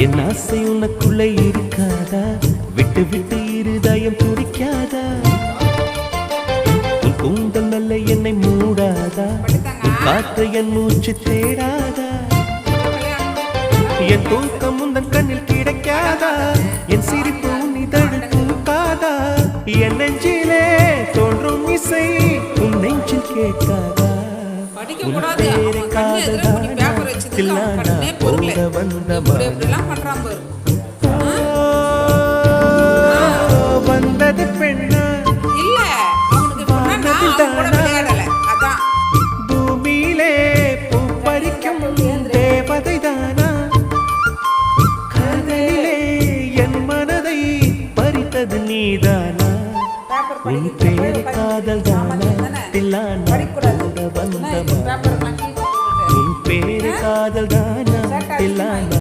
என் ஆசை உனக்குள்ளே இருக்காதா? விட்டு விட்டு இருதயம் துடிக்காதா? உன் கூந்தல் நல்ல என்னை மூடாதா? காற்று என் மூச்சு தேடாதா? என் தூக்கம் உந்தன் கண்ணில் கிடைக்காதா? என் சிரிப்பு உன் இதழ் தூக்காதா? என் நெஞ்சிலே தோன்றும் இசை உன் நெஞ்சில் கேட்காதா? உன் பேரை காதல்தானா தில்லானா போக வந்தது பெண்ணா பூமியிலே பூ பறிக்கும் தேவதை தானா? காதலிலே என் மனதை பறித்தது நீதானா? உன் பேரை காதல்